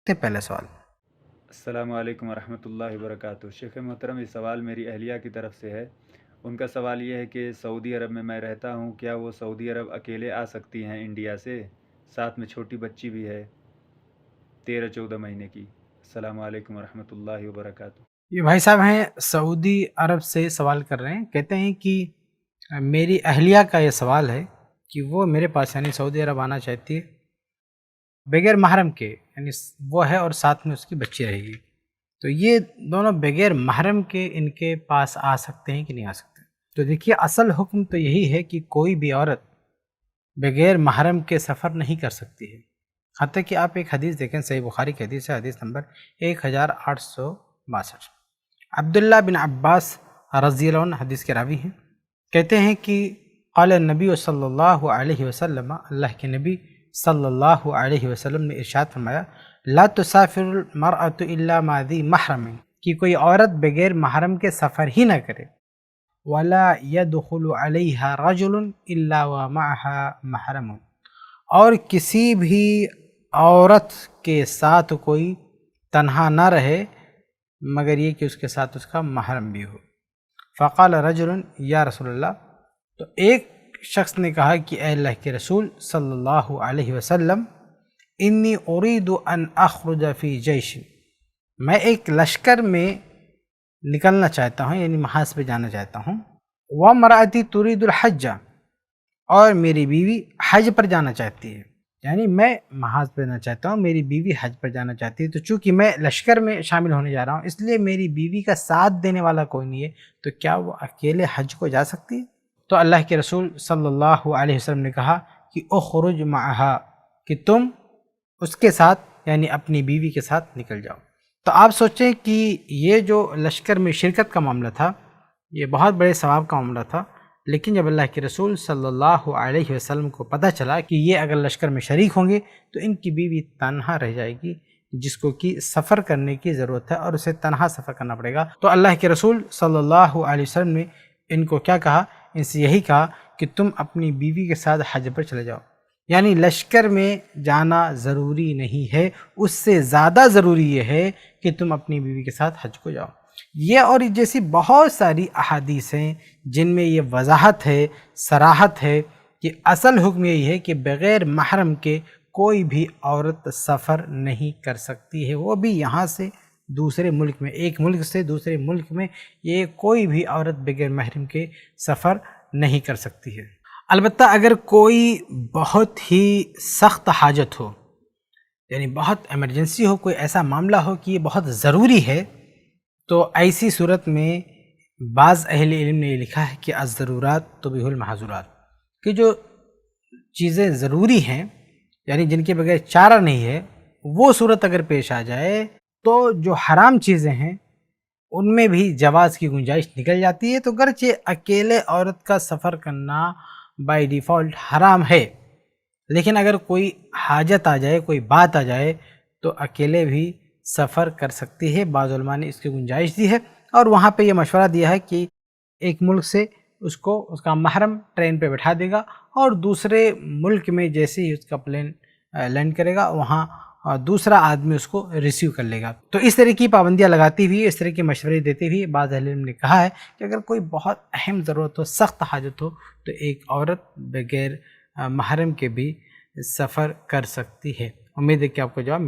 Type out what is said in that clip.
پہلا سوال۔ السلام علیکم ورحمۃ اللہ وبرکاتہ۔ شیخ محترم، یہ سوال میری اہلیہ کی طرف سے ہے۔ ان کا سوال یہ ہے کہ سعودی عرب میں رہتا ہوں، کیا وہ سعودی عرب اکیلے آ سکتی ہیں انڈیا سے؟ ساتھ میں چھوٹی بچی بھی ہے 13-14 مہینے کی۔ السلام علیکم ورحمۃ اللہ وبرکاتہ۔ یہ بھائی صاحب ہیں سعودی عرب سے سوال کر رہے ہیں، کہتے ہیں کہ میری اہلیہ کا یہ سوال ہے کہ وہ میرے پاس یعنی سعودی عرب آنا چاہتی ہے بغیر محرم کے، یعنی وہ ہے اور ساتھ میں اس کی بچی رہے گی، تو یہ دونوں بغیر محرم کے ان کے پاس آ سکتے ہیں کہ نہیں آ سکتے؟ تو دیکھیے، اصل حکم تو یہی ہے کہ کوئی بھی عورت بغیر محرم کے سفر نہیں کر سکتی ہے۔ حتیٰ کہ آپ ایک حدیث دیکھیں، صحیح بخاری کی حدیث ہے، حدیث نمبر 1862۔ عبداللہ بن عباس رضی اللہ عنہ حدیث کے راوی ہیں، کہتے ہیں کہ قال النبی صلی اللہ علیہ وسلم، اللہ کے نبی صلی اللہ علیہ وسلم نے ارشاد فرمایا، لا تسافر المرأة الا مع ذی محرم، کہ کوئی عورت بغیر محرم کے سفر ہی نہ کرے، ولا يدخل علیہا رجل الا ومعها محرم، اور کسی بھی عورت کے ساتھ کوئی تنہا نہ رہے مگر یہ کہ اس کے ساتھ اس کا محرم بھی ہو۔ فقال رجل یا رسول اللہ، تو ایک شخص نے کہا کہ اے اللہ کے رسول صلی اللہ علیہ وسلم، انی ارید ان اخرج فی جیش، میں ایک لشکر میں نکلنا چاہتا ہوں، یعنی محاذ پہ جانا چاہتا ہوں، وامرأتی ترید الحج، اور میری بیوی حج پر جانا چاہتی ہے، یعنی میں محاذ پہ جانا چاہتا ہوں، میری بیوی حج پر جانا چاہتی ہے، تو چونکہ میں لشکر میں شامل ہونے جا رہا ہوں اس لیے میری بیوی کا ساتھ دینے والا کوئی نہیں ہے، تو کیا وہ اکیلے حج کو جا سکتی ہے؟ تو اللہ کے رسول صلی اللہ علیہ وسلم نے کہا کہ اخرج معہا، کہ تم اس کے ساتھ یعنی اپنی بیوی کے ساتھ نکل جاؤ۔ تو آپ سوچیں کہ یہ جو لشکر میں شرکت کا معاملہ تھا یہ بہت بڑے ثواب کا معاملہ تھا، لیکن جب اللہ کے رسول صلی اللہ علیہ وسلم کو پتہ چلا کہ یہ اگر لشکر میں شریک ہوں گے تو ان کی بیوی تنہا رہ جائے گی، جس کو کہ سفر کرنے کی ضرورت ہے اور اسے تنہا سفر کرنا پڑے گا، تو اللہ کے رسول صلی اللہ علیہ وسلم نے ان کو کیا کہا؟ ان سے یہی کہا کہ تم اپنی بیوی کے ساتھ حج پر چلے جاؤ، یعنی لشکر میں جانا ضروری نہیں ہے، اس سے زیادہ ضروری یہ ہے کہ تم اپنی بیوی کے ساتھ حج کو جاؤ۔ یہ اور جیسی بہت ساری احادیث ہیں جن میں یہ وضاحت ہے، صراحت ہے کہ اصل حکم یہی ہے کہ بغیر محرم کے کوئی بھی عورت سفر نہیں کر سکتی ہے، وہ بھی یہاں سے دوسرے ملک میں، ایک ملک سے دوسرے ملک میں، یہ کوئی بھی عورت بغیر محرم کے سفر نہیں کر سکتی ہے۔ البتہ اگر کوئی بہت ہی سخت حاجت ہو، یعنی بہت ایمرجنسی ہو، کوئی ایسا معاملہ ہو کہ یہ بہت ضروری ہے، تو ایسی صورت میں بعض اہل علم نے یہ لکھا ہے کہ الضرورات تبیح المحظورات، کہ جو چیزیں ضروری ہیں یعنی جن کے بغیر چارہ نہیں ہے، وہ صورت اگر پیش آ جائے تو جو حرام چیزیں ہیں ان میں بھی جواز کی گنجائش نکل جاتی ہے، تو گرچہ اکیلے عورت کا سفر کرنا بائی ڈیفالٹ حرام ہے، لیکن اگر کوئی حاجت آ جائے، کوئی بات آ جائے تو اکیلے بھی سفر کر سکتی ہے۔ بعض علماء نے اس کی گنجائش دی ہے اور وہاں پہ یہ مشورہ دیا ہے کہ ایک ملک سے اس کو اس کا محرم ٹرین پہ بٹھا دے گا اور دوسرے ملک میں جیسے ہی اس کا پلین لینڈ کرے گا وہاں دوسرا آدمی اس کو ریسیو کر لے گا۔ تو اس طرح کی پابندیاں لگاتی ہوئی، اس طرح کے مشورے دیتے ہوئے بعض اہل علم نے کہا ہے کہ اگر کوئی بہت اہم ضرورت ہو، سخت حاجت ہو، تو ایک عورت بغیر محرم کے بھی سفر کر سکتی ہے۔ امید ہے کہ آپ کو جواب